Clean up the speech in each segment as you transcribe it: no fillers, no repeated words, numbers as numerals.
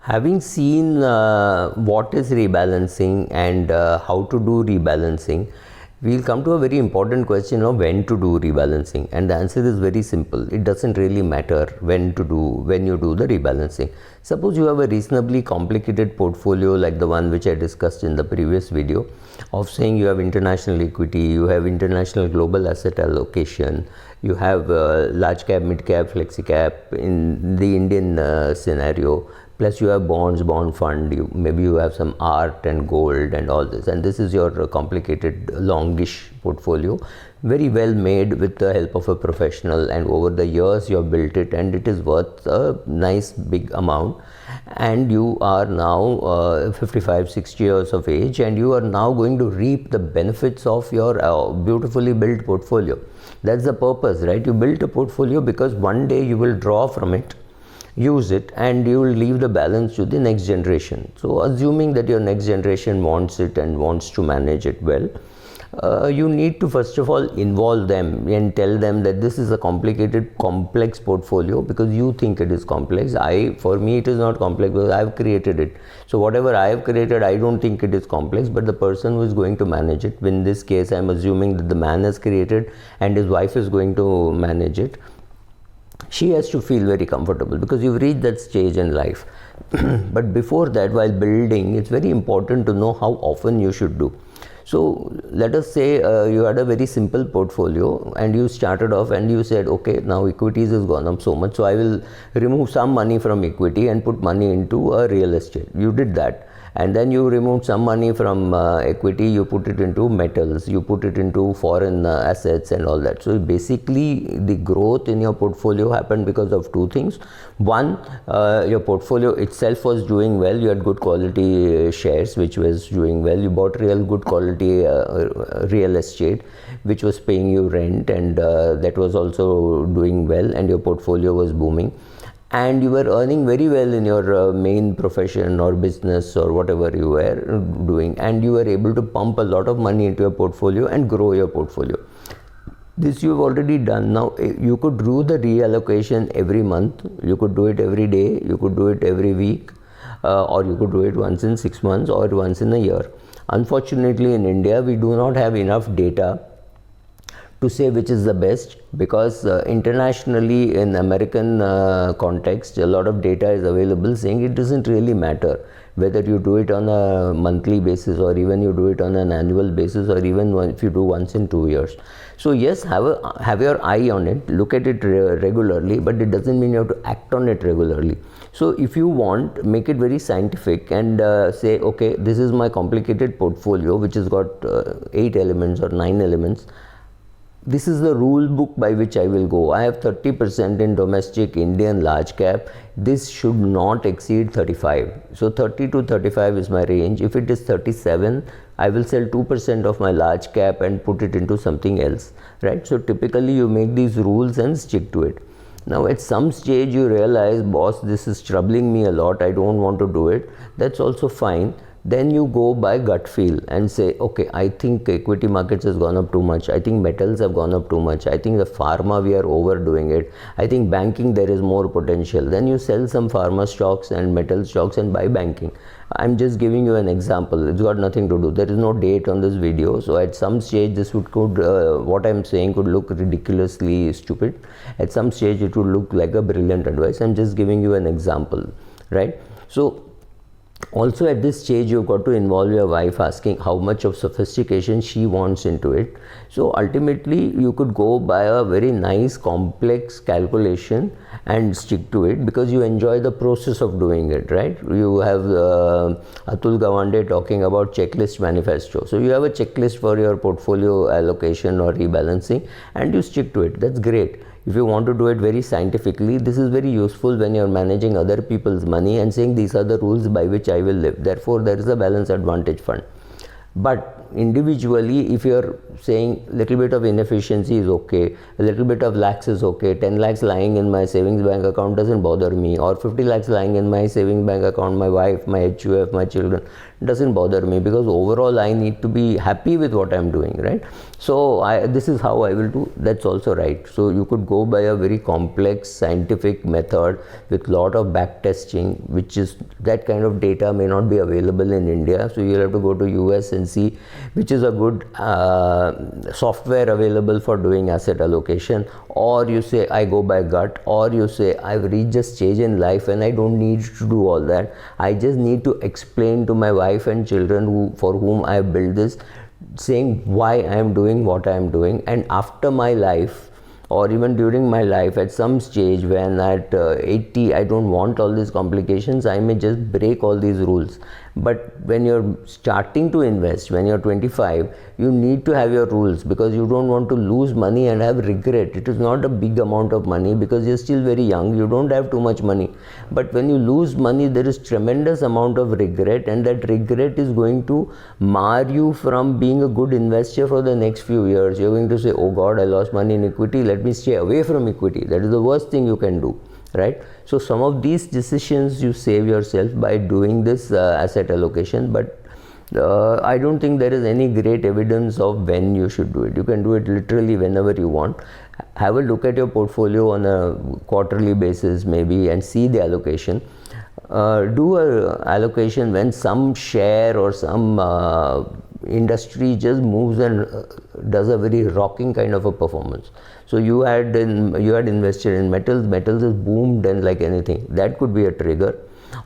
Having seen what is rebalancing and how to do rebalancing, we'll come to a very important question of when to do rebalancing, and the answer is very simple. It doesn't really matter when you do the rebalancing. Suppose you have a reasonably complicated portfolio like the one which I discussed in the previous video, of saying you have international equity, you have international global asset allocation, you have large cap, mid cap, flexi cap in the Indian scenario, plus you have bonds, bond fund, maybe you have some art and gold and all this, and this is your complicated longish portfolio, very well made with the help of a professional, and over the years you have built it and it is worth a nice big amount, and you are now 55-60 years of age, and you are now going to reap the benefits of your beautifully built portfolio. That's the purpose, right? You built a portfolio because one day you will draw from it, use it, and you will leave the balance to the next generation. So assuming that your next generation wants it and wants to manage it well, you need to first of all involve them and tell them that this is a complicated, complex portfolio because you think it is complex. For me it is not complex because I have created it. So whatever I have created, I don't think it is complex, but the person who is going to manage it, in this case I am assuming that the man has created and his wife is going to manage it, she has to feel very comfortable because you've reached that stage in life. But before that, while building, it's very important to know how often you should do. So let us say you had a very simple portfolio and you started off and you said, okay, now equities has gone up so much, so I will remove some money from equity and put money into a real estate. You did that. And then you removed some money from equity, you put it into metals, you put it into foreign assets and all that. So basically the growth in your portfolio happened because of two things. One, your portfolio itself was doing well, you had good quality shares which was doing well, you bought real good quality real estate which was paying you rent, and that was also doing well, and your portfolio was booming. And you were earning very well in your main profession or business or whatever you were doing, and you were able to pump a lot of money into your portfolio and grow your portfolio. This you've already done. Now you could do the reallocation every month, you could do it every day, you could do it every week, or you could do it once in 6 months or once in a year. Unfortunately in India we do not have enough data to say which is the best, because internationally in American context a lot of data is available saying it doesn't really matter whether you do it on a monthly basis or even you do it on an annual basis or even if you do once in 2 years. So yes, have your eye on it, look at it regularly, but it doesn't mean you have to act on it regularly. So if you want, make it very scientific and say, okay, this is my complicated portfolio which has got 8 elements or 9 elements. This is the rule book by which I will go. I have 30% in domestic Indian large cap. This should not exceed 35. So 30 to 35 is my range. If it is 37, I will sell 2% of my large cap and put it into something else, right? So typically you make these rules and stick to it. Now at some stage you realize, boss, this is troubling me a lot, I don't want to do it. That's also fine. Then you go by gut feel and say, okay, I think equity markets has gone up too much, I think metals have gone up too much, I think the pharma we are overdoing it, I think banking there is more potential. Then you sell some pharma stocks and metal stocks and buy banking. I'm just giving you an example, it's got nothing to do, there is no date on this video, so at some stage this could what I'm saying could look ridiculously stupid, at some stage it would look like a brilliant advice. I'm just giving you an example, right? So also at this stage you've got to involve your wife, asking how much of sophistication she wants into it. So ultimately you could go by a very nice complex calculation and stick to it because you enjoy the process of doing it, right? You have Atul Gawande talking about checklist manifesto. So you have a checklist for your portfolio allocation or rebalancing and you stick to it. That's great. If you want to do it very scientifically, this is very useful when you're managing other people's money and saying these are the rules by which I will live. Therefore, there is a balance advantage fund. But individually, if you're saying little bit of inefficiency is okay, a little bit of lakhs is okay, 10 lakhs lying in my savings bank account doesn't bother me, or 50 lakhs lying in my savings bank account, my wife, my HUF, my children doesn't bother me, because overall I need to be happy with what I'm doing, right? So this is how I will do. That's also right. So you could go by a very complex scientific method with lot of back testing, which is, that kind of data may not be available in India. So you'll have to go to US and see which is a good software available for doing asset allocation. Or you say I go by gut, or you say I've reached a stage in life and I don't need to do all that. I just need to explain to my wife and children for whom I have built this, saying why I am doing what I am doing. And after my life, or even during my life, at some stage when at 80 I don't want all these complications, I may just break all these rules. But when you're starting to invest, when you're 25, you need to have your rules, because you don't want to lose money and have regret. It is not a big amount of money, because you're still very young, you don't have too much money. But when you lose money, there is tremendous amount of regret, and that regret is going to mar you from being a good investor for the next few years. You're going to say, oh God, I lost money in equity, let me stay away from equity. That is the worst thing you can do, right? So some of these decisions you save yourself by doing this asset allocation, but I don't think there is any great evidence of when you should do it. You can do it literally whenever you want. Have a look at your portfolio on a quarterly basis maybe and see the allocation. Do a allocation when some share or some industry just moves and does a very rocking kind of a performance. So you had invested in metals has boomed and like anything, that could be a trigger.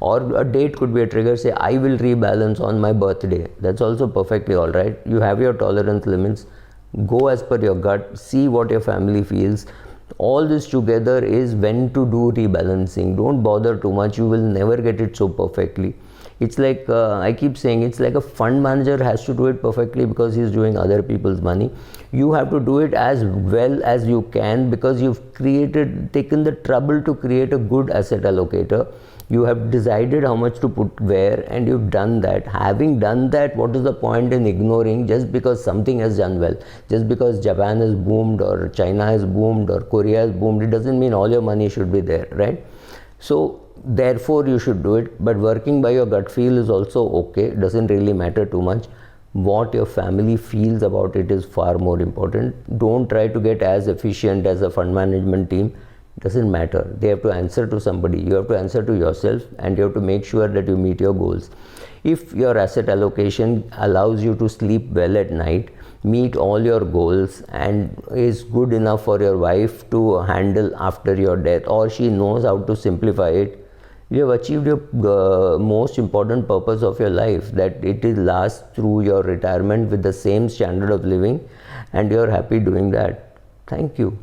Or a date could be a trigger. Say I will rebalance on my birthday, that's also perfectly all right. You have your tolerance limits, go as per your gut, see what your family feels. All this together is when to do rebalancing. Don't bother too much, you will never get it so perfectly. It's like I keep saying, it's like a fund manager has to do it perfectly because he's doing other people's money. You have to do it as well as you can, because you've taken the trouble to create a good asset allocator. You have decided how much to put where, and you've done that. Having done that, what is the point in ignoring just because something has done well? Just because Japan has boomed or China has boomed or Korea has boomed, it doesn't mean all your money should be there, right? So therefore you should do it. But working by your gut feel is also okay, it doesn't really matter too much. What your family feels about it is far more important. Don't try to get as efficient as a fund management team. Doesn't matter. They have to answer to somebody. You have to answer to yourself, and you have to make sure that you meet your goals. If your asset allocation allows you to sleep well at night, meet all your goals, and is good enough for your wife to handle after your death, or she knows how to simplify it, you have achieved your most important purpose of your life, that it will last through your retirement with the same standard of living, and you're happy doing that. Thank you.